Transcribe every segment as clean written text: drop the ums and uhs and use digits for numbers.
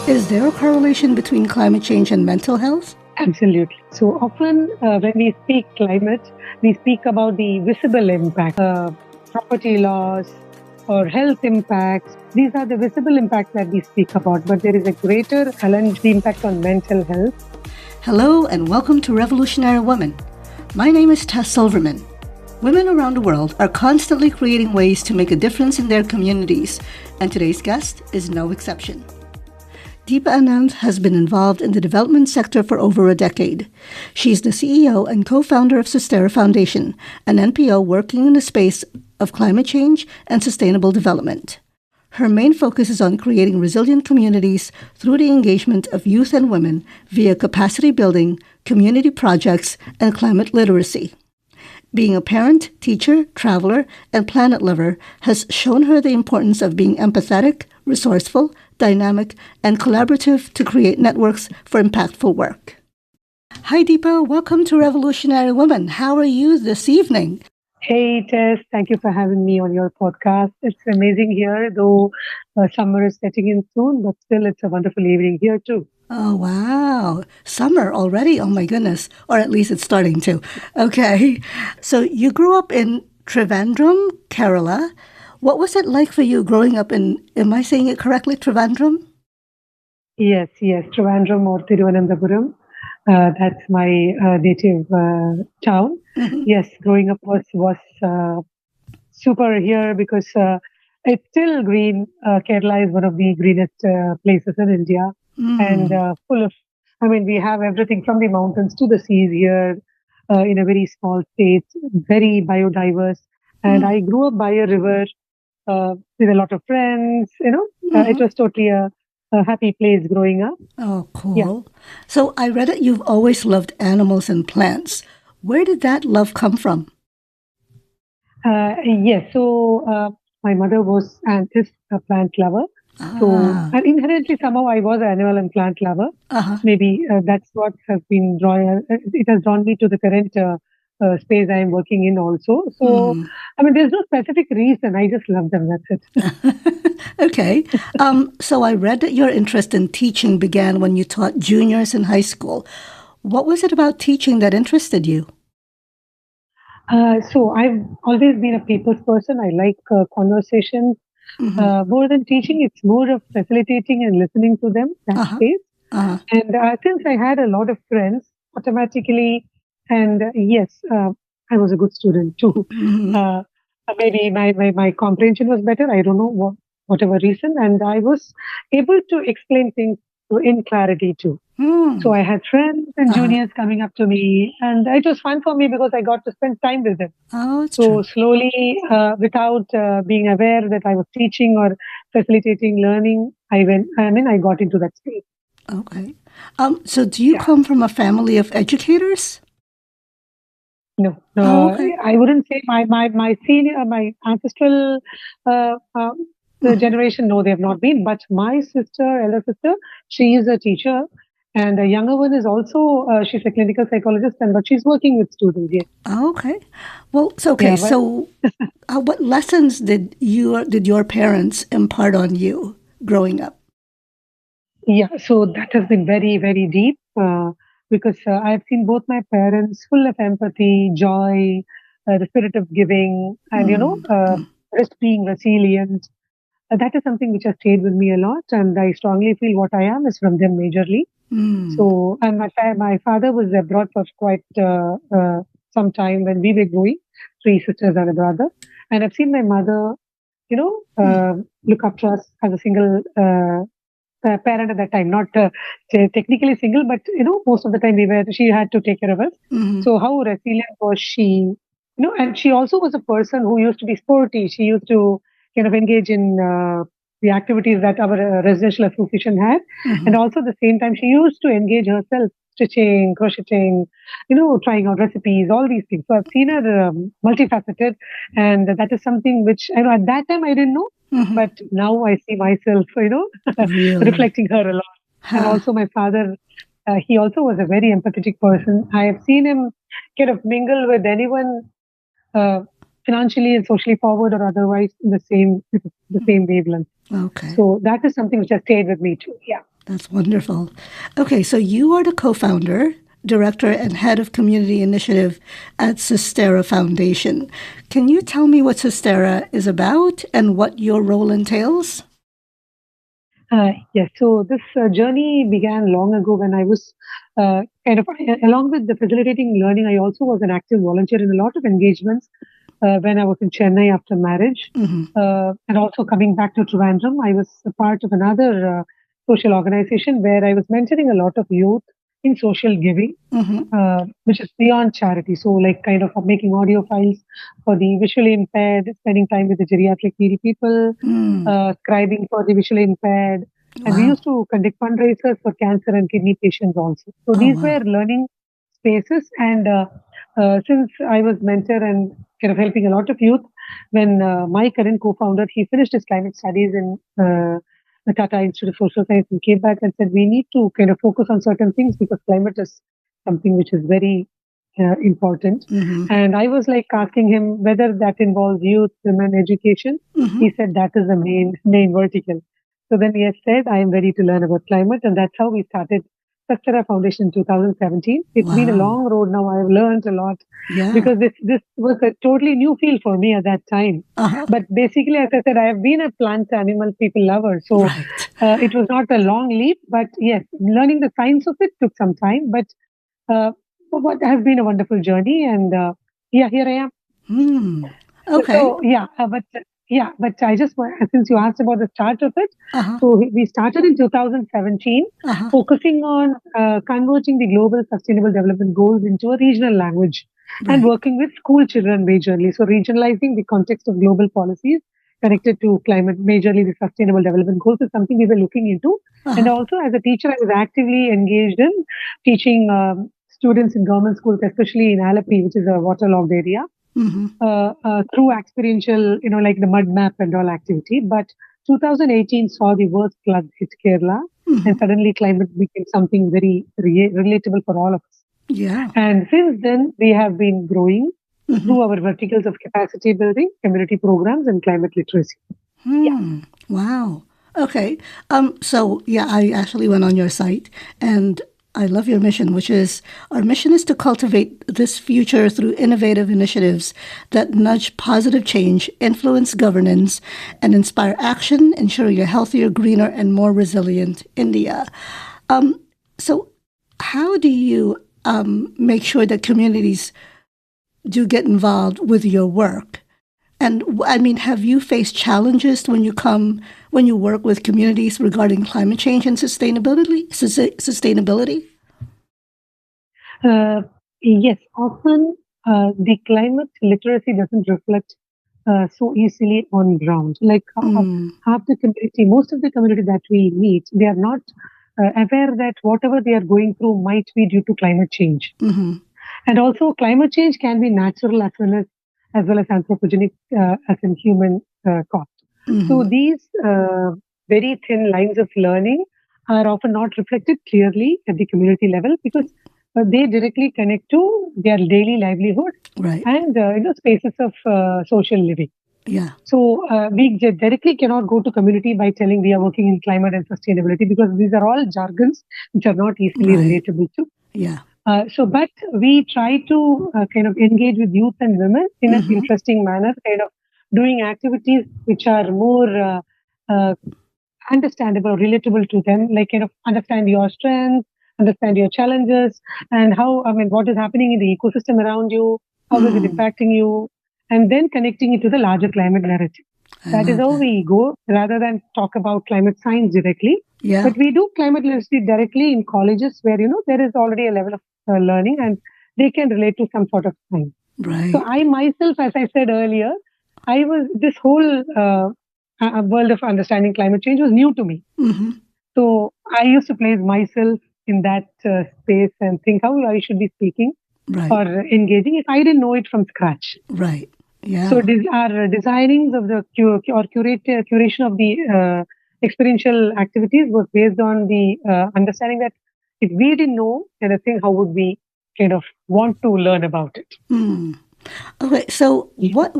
Is there a correlation between climate change and mental health? Absolutely. So often when we speak climate, we speak about the visible impact, property loss or health impacts. These are the visible impacts that we speak about, but there is a greater challenge, the impact on mental health. Hello and welcome to Revolutionary Women. My name is Tess Silverman. Women around the world are constantly creating ways to make a difference in their communities, and today's guest is no exception. Deepa Anand has been involved in the development sector for over a decade. She's the CEO and co-founder of Sustera Foundation, an NPO working in the space of climate change and sustainable development. Her main focus is on creating resilient communities through the engagement of youth and women via capacity building, community projects, and climate literacy. Being a parent, teacher, traveler, and planet lover has shown her the importance of being empathetic, resourceful, dynamic, and collaborative to create networks for impactful work. Hi, Deepa. Welcome to Revolutionary Women. How are you this evening? Hey, Tess. Thank you for having me on your podcast. It's amazing here, though summer is setting in soon, but still it's a wonderful evening here too. Oh, wow. Summer already? Oh, my goodness. Or at least it's starting to. Okay. So you grew up in Trivandrum, Kerala. What was it like for you growing up in, am I saying it correctly, Trivandrum? Yes, Trivandrum or Thiruvananthapuram. That's my native town. Mm-hmm. Yes, growing up was super here because it's still green. Kerala is one of the greenest places in India. And full of, we have everything from the mountains to the seas here in a very small state, very biodiverse. And I grew up by a river with a lot of friends, It was totally a happy place growing up. Oh, cool. Yeah. So I read that you've always loved animals and plants. Where did that love come from? Yes, so my mother was and is a plant lover. So, and inherently, somehow I was an animal and plant lover. Maybe that's what has been it has drawn me to the current space I am working in also. So, there's no specific reason. I just love them. That's it. Okay. So I read that your interest in teaching began when you taught juniors in high school. What was it about teaching that interested you? So I've always been a people's person. I like conversations. More than teaching, it's more of facilitating and listening to them, that space. And since I had a lot of friends, automatically, and yes, I was a good student too. Maybe my comprehension was better. I don't know whatever reason. And I was able to explain things in clarity too. So I had friends and juniors coming up to me, and it was fun for me because I got to spend time with them. So slowly, without being aware that I was teaching or facilitating learning, I got into that space. Okay. So do you come from a family of educators? No, okay. I wouldn't say my ancestral generation. No, they have not been. But my elder sister, she is a teacher. And a younger one is also, she's a clinical psychologist, but she's working with students, yes. Okay. Well, okay. So what lessons did your parents impart on you growing up? Yeah, so that has been very, very deep because I've seen both my parents full of empathy, joy, the spirit of giving, and, just being resilient. That is something which has stayed with me a lot. And I strongly feel what I am is from them majorly. So, and my father was abroad for quite some time when we were growing, 3 sisters and a brother. And I've seen my mother, look after us as a single parent at that time, not technically single, but, most of the time she had to take care of us. So how resilient was she? And she also was a person who used to be sporty. She used to kind of engage in the activities that our residential association had. And also at the same time, she used to engage herself, stitching, crocheting, trying out recipes, all these things. So I've seen her multifaceted, and that is something which, at that time I didn't know, but now I see myself, really? reflecting her a lot. And also my father, he also was a very empathetic person. I have seen him kind of mingle with anyone financially and socially forward or otherwise in the same wavelength. Okay. So that is something which has stayed with me too. Yeah. That's wonderful. Okay, so you are the co-founder, director, and head of community initiative at Sustera Foundation. Can you tell me what Sustera is about and what your role entails? Yes, so this journey began long ago when I was along with the facilitating learning, I also was an active volunteer in a lot of engagements when I was in Chennai after marriage. And also coming back to Trivandrum, I was a part of another social organization where I was mentoring a lot of youth in social giving, which is beyond charity. So, like, kind of making audio files for the visually impaired, spending time with the geriatric needy people, scribing for the visually impaired. And we Wow. used to conduct fundraisers for cancer and kidney patients also. So, Oh, these wow. were learning spaces. And since I was mentor and kind of helping a lot of youth, when my current co-founder, he finished his climate studies in the Tata Institute of Social Science and came back and said, we need to kind of focus on certain things because climate is something which is very important. And I was like asking him whether that involves youth, women, education. He said that is the main vertical. So then he has said, I am ready to learn about climate. And that's how we started Susterra Foundation in 2017. It's been a Wow. long road now. I've learned a lot Yeah. because this was a totally new field for me at that time. But basically, as I said, I have been a plant animal people lover. So Right. it was not a long leap, but yes, learning the science of it took some time. But what has been a wonderful journey. And yeah, here I am. Okay. So but I just since you asked about the start of it, so we started in 2017, focusing on converting the global sustainable development goals into a regional language and Right. working with school children majorly. So regionalizing the context of global policies connected to climate, majorly the sustainable development goals is something we were looking into. And also as a teacher, I was actively engaged in teaching students in government schools, especially in Alapi, which is a waterlogged area through experiential, like the mud map and all activity. But 2018 saw the worst flood hit Kerala, and suddenly climate became something very relatable for all of us. Yeah. And since then, we have been growing through our verticals of capacity building, community programs, and climate literacy. Wow. Okay. So yeah, I actually went on your site and I love your mission, which is our mission is to cultivate this future through innovative initiatives that nudge positive change, influence governance, and inspire action, ensuring a healthier, greener, and more resilient India. So how do you make sure that communities do get involved with your work? And I mean, have you faced challenges when you work with communities regarding climate change and sustainability? Sustainability? Yes, often the climate literacy doesn't reflect so easily on ground. Like half the community, most of the community that we meet, they are not aware that whatever they are going through might be due to climate change. And also, climate change can be natural as well as anthropogenic, as in human cost. So these very thin lines of learning are often not reflected clearly at the community level because they directly connect to their daily livelihood and spaces of social living. Yeah. So we directly cannot go to community by telling we are working in climate and sustainability because these are all jargons which are not easily relatable to. Yeah. But we try to kind of engage with youth and women in an interesting manner, kind of doing activities which are more understandable or relatable to them, like kind of understand your strengths, understand your challenges, and what is happening in the ecosystem around you, how is it impacting you, and then connecting it to the larger climate narrative. That is how we go rather than talk about climate science directly. Yeah. But we do climate literacy directly in colleges where, there is already a level of learning and they can relate to some sort of science. Right. So I myself, as I said earlier, this whole world of understanding climate change was new to me. So I used to place myself in that space and think how I should be speaking or engaging if I didn't know it from scratch. Right. Yeah. So our designing of the curation of the experiential activities was based on the understanding that if we didn't know anything, how would we kind of want to learn about it? Okay, so what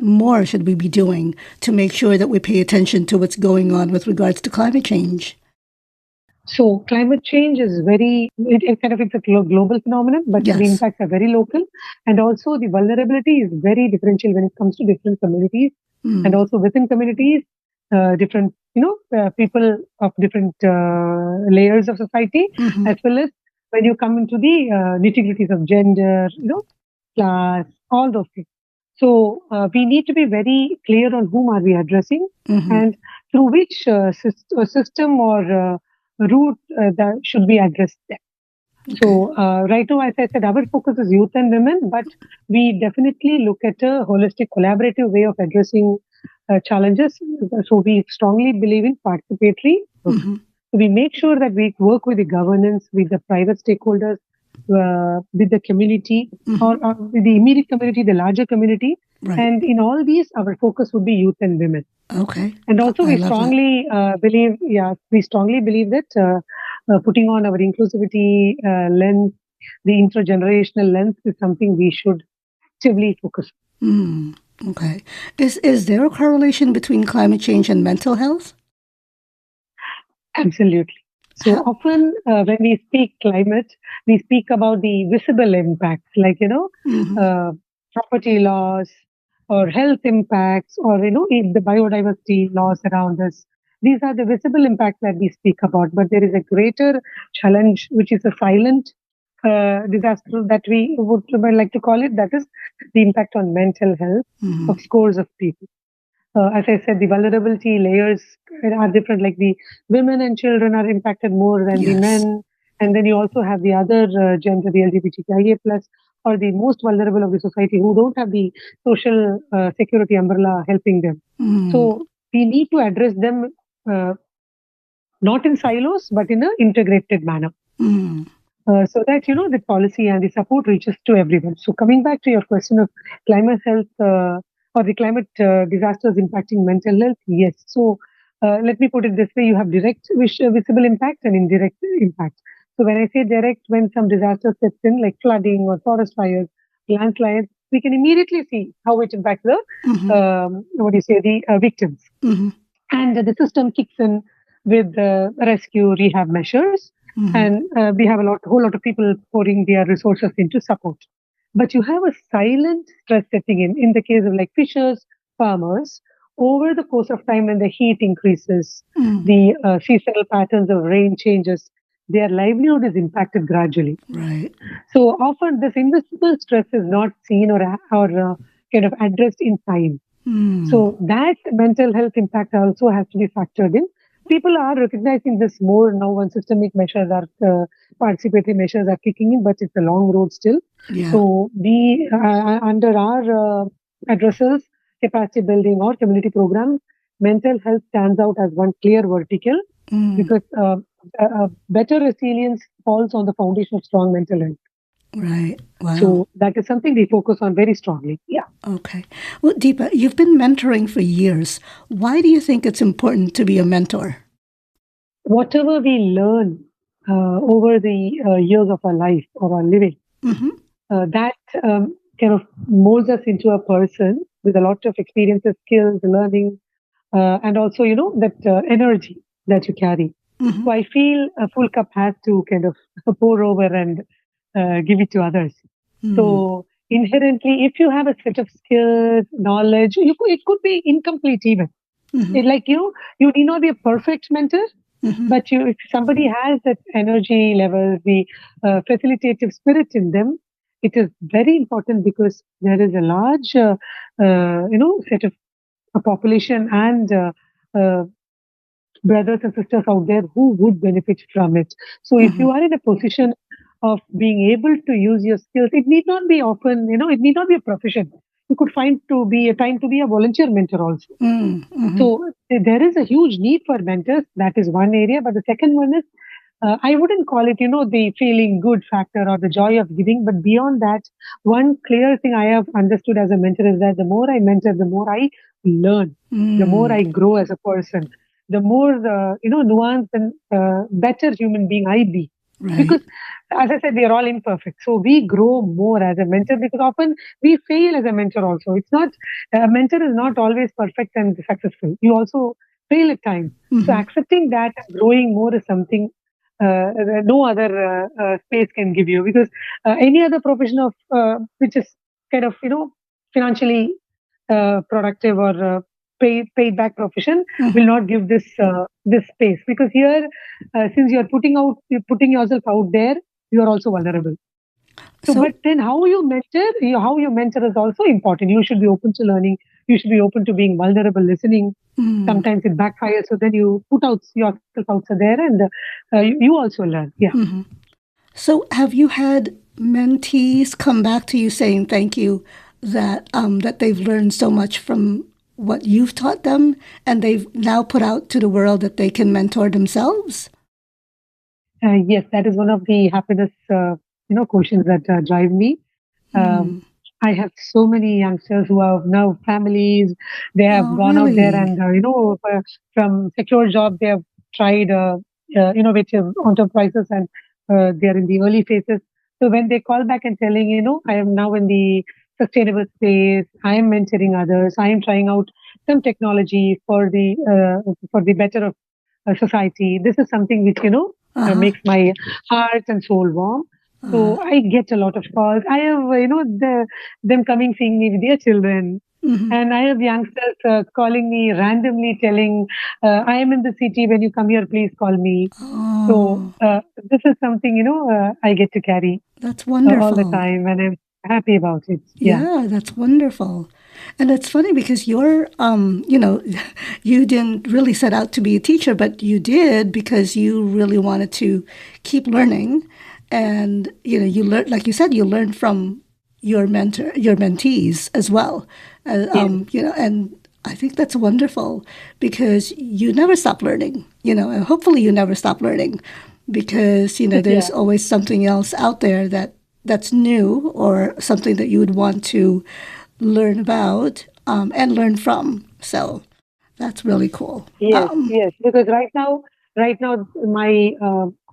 more should we be doing to make sure that we pay attention to what's going on with regards to climate change? So climate change is it kind of it's a global phenomenon, but the Yes. impacts are very local, and also the vulnerability is very differential when it comes to different communities, and also within communities, different people of different layers of society, as well as when you come into the nitty-gritties of gender, class, all those things. So we need to be very clear on whom are we addressing and through which system or route that should be addressed there. Okay. So right now, as I said, our focus is youth and women, but we definitely look at a holistic, collaborative way of addressing challenges. So we strongly believe in participatory. So we make sure that we work with the governance, with the private stakeholders, with the community, or with the immediate community, the larger community. Right. And in all these, our focus would be youth and women. Okay. And also, I we love strongly believe, we strongly believe that putting on our inclusivity lens, the intergenerational lens, is something we should actively focus on. Okay. Is there a correlation between climate change and mental health? Absolutely. So How? often when we speak climate, we speak about the visible impacts, like, property loss or health impacts or, the biodiversity loss around us. These are the visible impacts that we speak about, but there is a greater challenge, which is a silent disaster that we would like to call it. That is the impact on mental health of scores of people. As I said, the vulnerability layers are different. Like the women and children are impacted more than the Yes. men, and then you also have the other gender, the LGBTQIA plus, or the most vulnerable of the society who don't have the social security umbrella helping them. So we need to address them not in silos, but in an integrated manner. So that the policy and the support reaches to everyone. So coming back to your question of climate health or the climate disasters impacting mental health, yes. So let me put it this way: you have direct visible impact and indirect impact. So when I say direct, when some disaster sets in, like flooding or forest fires, landslides, we can immediately see how it impacts the the victims, and the system kicks in with rescue rehab measures, and we have whole lot of people pouring their resources into support. But you have a silent stress setting in the case of like fishers, farmers. Over the course of time, when the heat increases, the seasonal patterns of rain changes, their livelihood is impacted gradually. Right. So often this invisible stress is not seen or kind of addressed in time. So that mental health impact also has to be factored in. People are recognizing this more now when systemic measures are participatory measures are kicking in, but it's a long road still. Yeah. So we under our addresses, capacity building or community programs, mental health stands out as one clear vertical because better resilience falls on the foundation of strong mental health. Right. Wow. So that is something we focus on very strongly. Yeah. Okay. Well, Deepa, you've been mentoring for years. Why do you think it's important to be a mentor? Whatever we learn over the years of our life or our living, that kind of molds us into a person with a lot of experiences, skills, learning, and also, that energy that you carry. So I feel a full cup has to kind of pour over and give it to others. So inherently, if you have a set of skills, knowledge, it could be incomplete even. Like you need not be a perfect mentor, but if somebody has that energy level, the facilitative spirit in them, it is very important because there is a large, set of a population and brothers and sisters out there who would benefit from it. So if you are in a position of being able to use your skills, it need not be often, it need not be a profession. You could find to be a time to be a volunteer mentor also. So there is a huge need for mentors. That is one area. But the second one is, I wouldn't call it, the feeling good factor or the joy of giving. But beyond that, one clear thing I have understood as a mentor is that the more I mentor, the more I learn, the more I grow as a person, the more nuanced and better human being I be. Right. Because, as I said, we are all imperfect. So we grow more as a mentor because often we fail as a mentor also. It's not, a mentor is not always perfect and successful. You also fail at times. So accepting that and growing more is something no other space can give you, because any other profession of which is kind of financially productive or paid back profession will not give this space, because here since you're putting yourself out there, you are also vulnerable. So, So, but then how you mentor is also important. You should be open to learning. You should be open to being vulnerable, listening. mm, Sometimes it backfires, so then you put out yourself out there, and you also learn. Yeah. so have you had mentees come back to you saying thank you that they've learned so much from what you've taught them, and they've now put out to the world that they can mentor themselves? Yes, that is one of the happiness, questions that drive me. Um, I have so many youngsters who have now families. They have Oh, gone out there really? and, from secure jobs, they have tried innovative enterprises, and they are in the early phases. So when they call back and telling, I am now in the sustainable space, I am mentoring others, I am trying out some technology for the better of society. This is something which, Uh-huh. makes my heart and soul warm. Uh, So I get a lot of calls. I have, them coming seeing me with their children. mhm. And I have youngsters calling me randomly, telling, I am in the city. When you come here, please call me. So Oh, this is something, I get to carry that's all the wonderful. time, and I'm happy about it. Yeah. Yeah, that's wonderful. And it's funny because you didn't really set out to be a teacher, but you did because you really wanted to keep learning. And, you learn, like you said, you learned from your mentees as well. Yes. And I think that's wonderful because you never stop learning, and hopefully you never stop learning because, Yeah. there's always something else out there that's new or something that you would want to learn about and learn from. So that's really cool. Yes, yes, because right now, my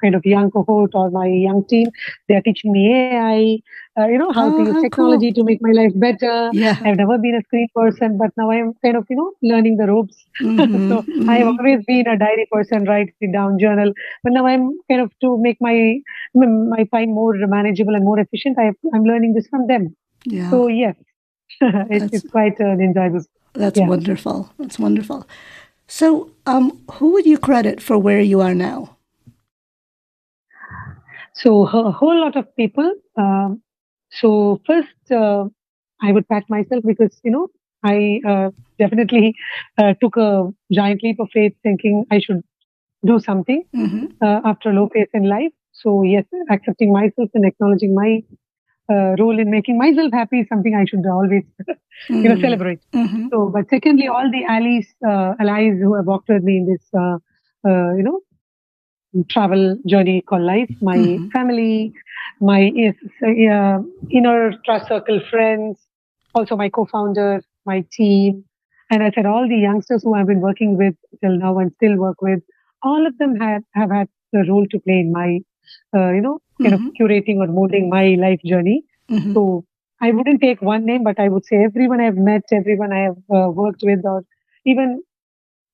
kind of young cohort or my young team, they are teaching me AI, how to Oh, use how cool. technology to make my life better. Yeah. I've never been a screen person, but now I'm kind of, learning the ropes. Mm-hmm, So I have mm-hmm. always been a diary person, write it down, journal. But now I'm kind of to make my time more manageable and more efficient. I'm learning this from them. Yeah, So yes, that's it's quite an enjoyable. that's Yeah. wonderful. That's wonderful. So, who would you credit for where you are now? So a whole lot of people. So first, I would pat myself because I definitely took a giant leap of faith, thinking I should do something Mm-hmm. after a low phase in life. So yes, accepting myself and acknowledging my role in making myself happy is something I should always celebrate. Mm-hmm. So, but secondly, all the allies who have walked with me in this travel journey called life, my Mm-hmm. family, my inner trust circle friends, also my co-founder, my team, and I said all the youngsters who I've been working with till now and still work with, all of them have had a role to play in my, kind of Mm-hmm. curating or molding my life journey. Mm-hmm. So I wouldn't take one name, but I would say everyone I've met, everyone I have worked with, or even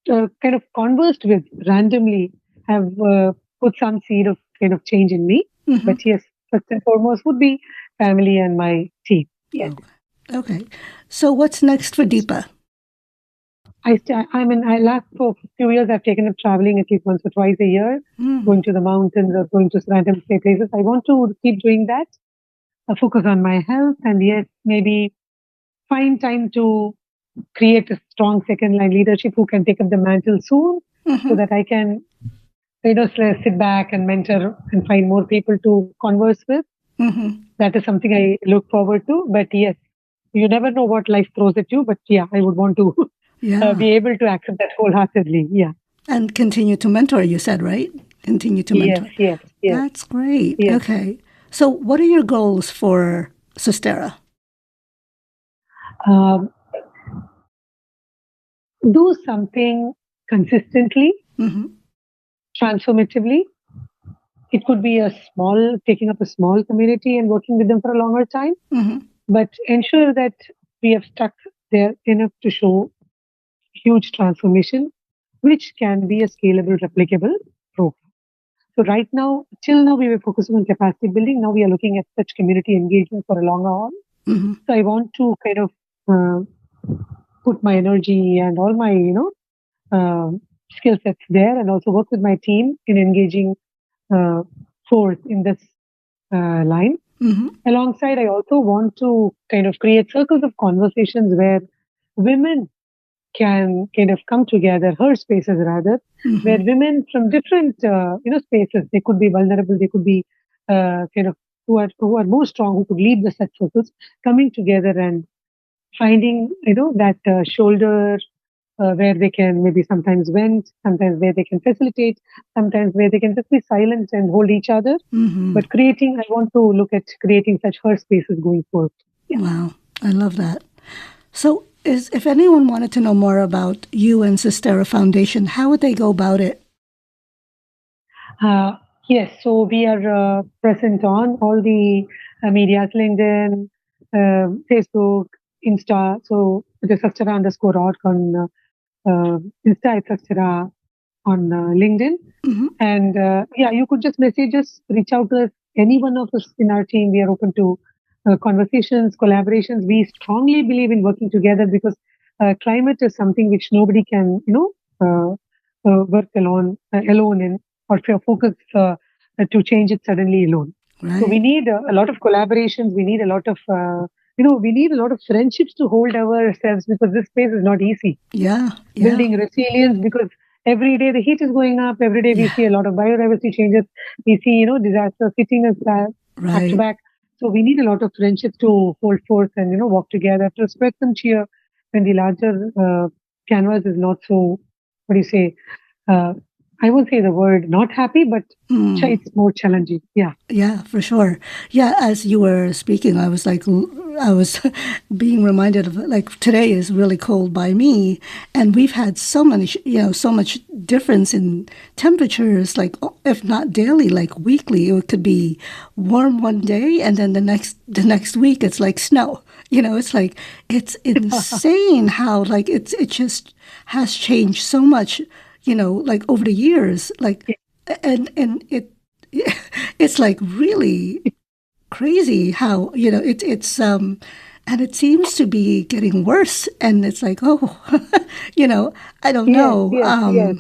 kind of conversed with randomly have put some seed of kind of change in me. Mm-hmm. But yes, first and foremost would be family and my team. Yes. Okay. Okay. So, what's next for Deepa? I last for a few years I've taken up traveling at least once or twice a year, Mm. going to the mountains or going to random stay places. I want to keep doing that, focus on my health, and yes, maybe find time to create a strong second line leadership who can take up the mantle soon, so Mm-hmm. that I can sit back and mentor and find more people to converse with. Mm-hmm. That is something I look forward to. But yes, you never know what life throws at you. But yeah, I would want to Yeah. be able to accept that wholeheartedly. Yeah. And continue to mentor, you said, right? Continue to Yes, mentor. yes, yes, That's great. yes. Okay. So, what are your goals for Sustera? Um, do something consistently, Mm-hmm. transformatively. It could be taking up a small community and working with them for a longer time, Mm-hmm. but ensure that we have stuck there enough to show huge transformation, which can be a scalable, replicable program. So right now, till now, we were focusing on capacity building. Now we are looking at such community engagement for a longer haul. So I want to kind of put my energy and all my, skill sets there, and also work with my team in engaging force in this line. Alongside, I also want to kind of create circles of conversations where women can kind of come together, her spaces rather, where women from different spaces, they could be vulnerable, they could be kind of who are more strong, who could lead the such circles, coming together and finding that shoulder where they can maybe sometimes vent, sometimes where they can facilitate, sometimes where they can just be silent and hold each other. But I want to look at creating such her spaces going forward. Yeah. Wow, I love that. So, if anyone wanted to know more about you and Sustera Foundation, how would they go about it? Yes, so we are present on all the medias, LinkedIn, Facebook, Insta. So it is Sustera_org on Insta, it's Sustera on LinkedIn. And you could just message us, reach out to us, any one of us in our team. We are open to conversations, collaborations. We strongly believe in working together because climate is something which nobody can, work alone in, or focus to change it suddenly alone. Right. So we need a lot of collaborations. We need a lot of, we need a lot of friendships to hold ourselves, because this space is not easy. Yeah. Building resilience, because every day the heat is going up. Every day we see a lot of biodiversity changes. We see, disasters hitting us back to back. So we need a lot of friendships to hold forth and, walk together, to respect and cheer when the larger canvas is not so, what do you say, I won't say the word not happy, but it's more challenging. Yeah. Yeah, for sure. Yeah, as you were speaking, I was being reminded of, like, today is really cold by me, and we've had so much difference in temperatures, like, if not daily, like weekly. It could be warm one day, and then the next week it's like snow. It's like, it's insane how, like, it just has changed so much, like, over the years, like, and it's like really crazy how it's and it seems to be getting worse, and it's like, oh, I don't know. Yes.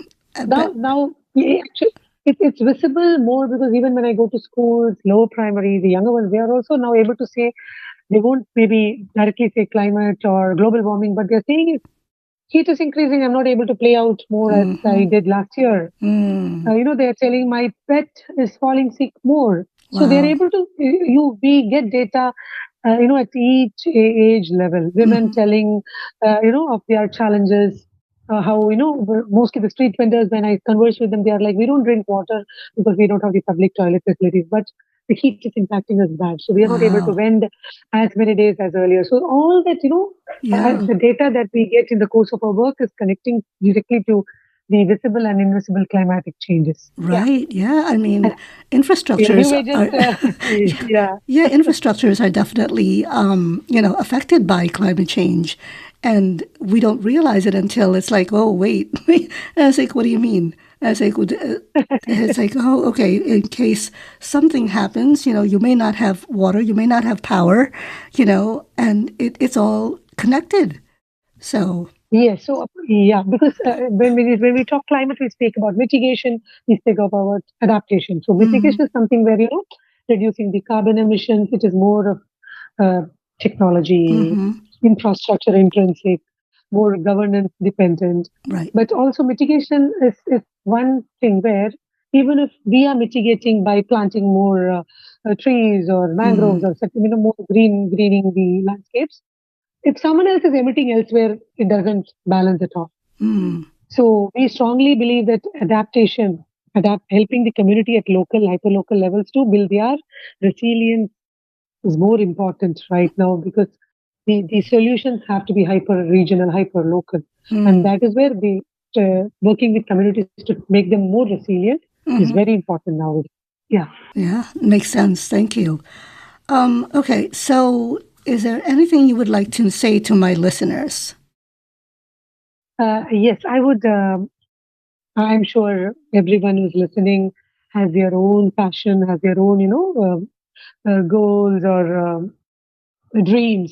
Now actually, it's visible more, because even when I go to schools, lower primary, the younger ones, they are also now able to say, they won't maybe directly say climate or global warming, but they're saying heat is increasing. I'm not able to play out more as I did last year. They're telling my pet is falling sick more. Wow. So they're able to, we get data, at each age level. Women telling, of their challenges, how, mostly the street vendors, when I converse with them, they are like, we don't drink water because we don't have the public toilet facilities. But the heat is impacting us bad. So we are not able to vend as many days as earlier. So all that, the data that we get in the course of our work is connecting directly to the visible and invisible climatic changes. Right. Yeah. I mean, infrastructures infrastructures are definitely, affected by climate change, and we don't realize it until it's like, oh, wait. And it's like, what do you mean? And it's like, oh, okay, in case something happens, you may not have water, you may not have power, and it's all connected. So. Yes, so because when we talk climate, we speak about mitigation, we speak about adaptation. So mitigation is something where, reducing the carbon emissions. It is more of technology, infrastructure intrinsic, more governance dependent. Right. But also mitigation is one thing where, even if we are mitigating by planting more trees or mangroves or more greening the landscapes, if someone else is emitting elsewhere, it doesn't balance at all. So we strongly believe that helping the community at local, hyperlocal levels to build their resilience is more important right now, because the solutions have to be hyper-regional, hyper-local. And that is where working with communities to make them more resilient is very important nowadays. Yeah. Yeah, makes sense. Thank you. Okay, so is there anything you would like to say to my listeners? Yes, I would. I'm sure everyone who's listening has their own passion, has their own, goals or dreams.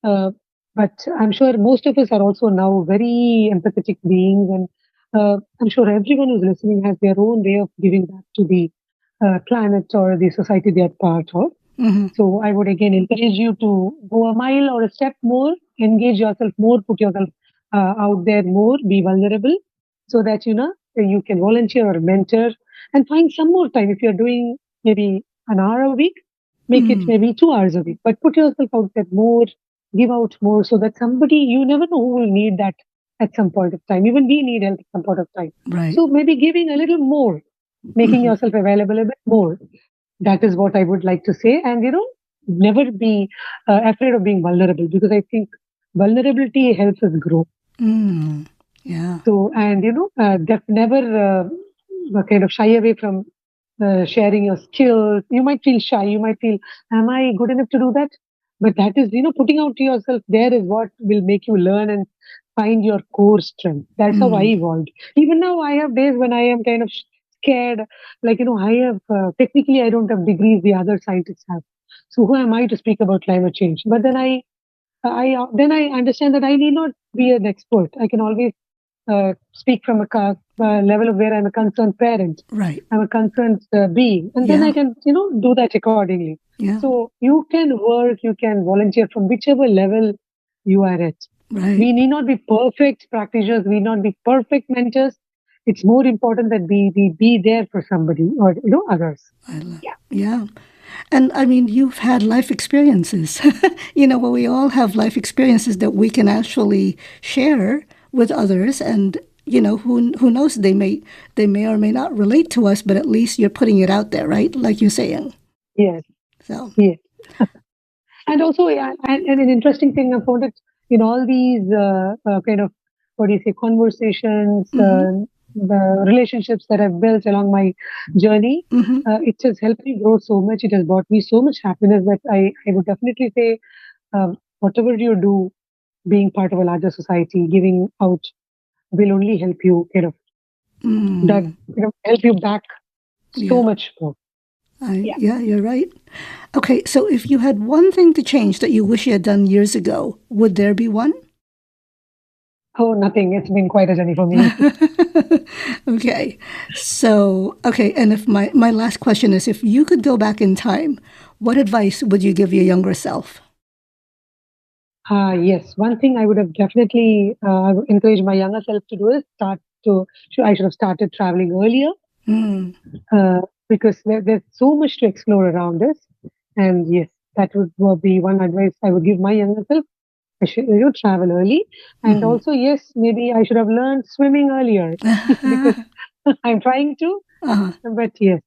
Uh, but I'm sure most of us are also now very empathetic beings, and I'm sure everyone who's listening has their own way of giving back to the planet or the society they are part of. Mm-hmm. So I would again encourage you to go a mile or a step more, engage yourself more, put yourself out there more, be vulnerable, so that you can volunteer or mentor and find some more time. If you're doing maybe an hour a week, make it maybe 2 hours a week, but put yourself out there more, give out more, so that somebody, you never know who will need that at some point of time. Even we need help at some point of time. Right. So maybe giving a little more, making yourself available a bit more. That is what I would like to say. And, never be afraid of being vulnerable, because I think vulnerability helps us grow. Yeah. So, and, never kind of shy away from sharing your skills. You might feel shy. You might feel, am I good enough to do that? But that is, putting out to yourself there is what will make you learn and find your core strength. That's how I evolved. Even now, I have days when I am kind of scared. Like, I have, technically, I don't have degrees the other scientists have. So who am I to speak about climate change? But then I understand that I need not be an expert. I can always speak from a level of where I'm a concerned parent. Right. I'm a concerned being. And then I can, do that accordingly. Yeah. So you can work, you can volunteer from whichever level you are at. Right. We need not be perfect practitioners. We need not be perfect mentors. It's more important that we be there for somebody or, others. Yeah. And I mean, you've had life experiences, well, we all have life experiences that we can actually share with others. And, who knows, they may or may not relate to us, but at least you're putting it out there, right? Like you're saying. Yes. So. Yes. And also, and an interesting thing I found it in all these kind of, conversations, the relationships that I've built along my journey, it has helped me grow so much. It has brought me so much happiness that I would definitely say, whatever you do, being part of a larger society, giving out, will only help you kind of, help you back so much more. Yeah, you're right. Okay, so if you had one thing to change that you wish you had done years ago, would there be one? Oh, nothing. It's been quite a journey for me. Okay. So, and if my last question is, if you could go back in time, what advice would you give your younger self? Yes. One thing I would have definitely encouraged my younger self to do is I should have started traveling earlier. Because there's so much to explore around us. And yes, that would be one advice I would give my younger self. I should travel early. And also, yes, maybe I should have learned swimming earlier because I'm trying to. But yes.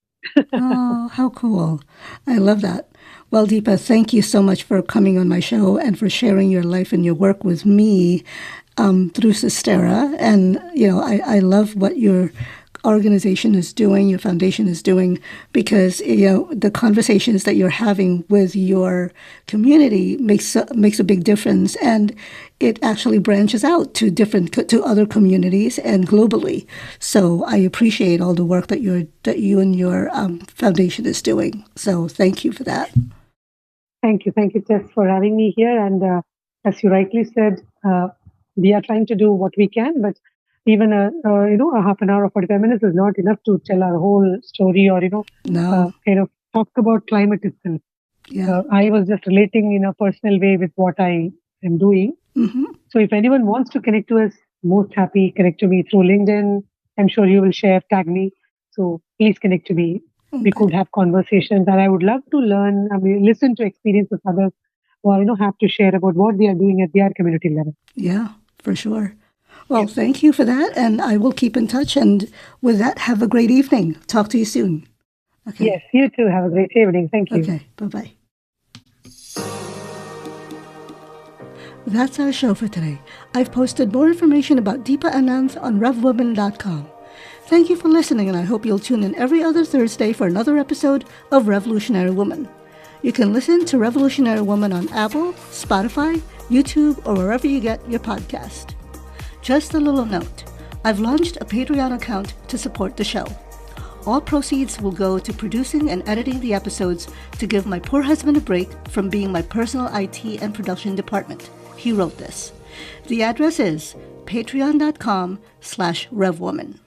Oh, how cool. I love that. Well, Deepa, thank you so much for coming on my show and for sharing your life and your work with me through Sustera. And, I love what your organization is doing, your foundation is doing, because the conversations that you're having with your community makes a big difference, and it actually branches out to other communities and globally. So I appreciate all the work that you and your foundation is doing. So thank you for that. Thank you, Tess, for having me here. And as you rightly said, we are trying to do what we can, but even a half an hour or 45 minutes is not enough to tell our whole story or, kind of talk about climate itself. Yeah. I was just relating in a personal way with what I am doing. So if anyone wants to connect to us, most happy, connect to me through LinkedIn. I'm sure you will share, tag me. So please connect to me. Okay. We could have conversations, and I would love to learn, listen to experiences of others who have to share about what they are doing at their community level. Yeah, for sure. Well, Thank you for that, and I will keep in touch. And with that, have a great evening. Talk to you soon. Okay. Yes, you too. Have a great evening. Thank you. Okay, bye-bye. That's our show for today. I've posted more information about Deepa Ananth on RevWomen.com. Thank you for listening, and I hope you'll tune in every other Thursday for another episode of Revolutionary Woman. You can listen to Revolutionary Woman on Apple, Spotify, YouTube, or wherever you get your podcast. Just a little note, I've launched a Patreon account to support the show. All proceeds will go to producing and editing the episodes to give my poor husband a break from being my personal IT and production department. He wrote this. The address is patreon.com/revwoman.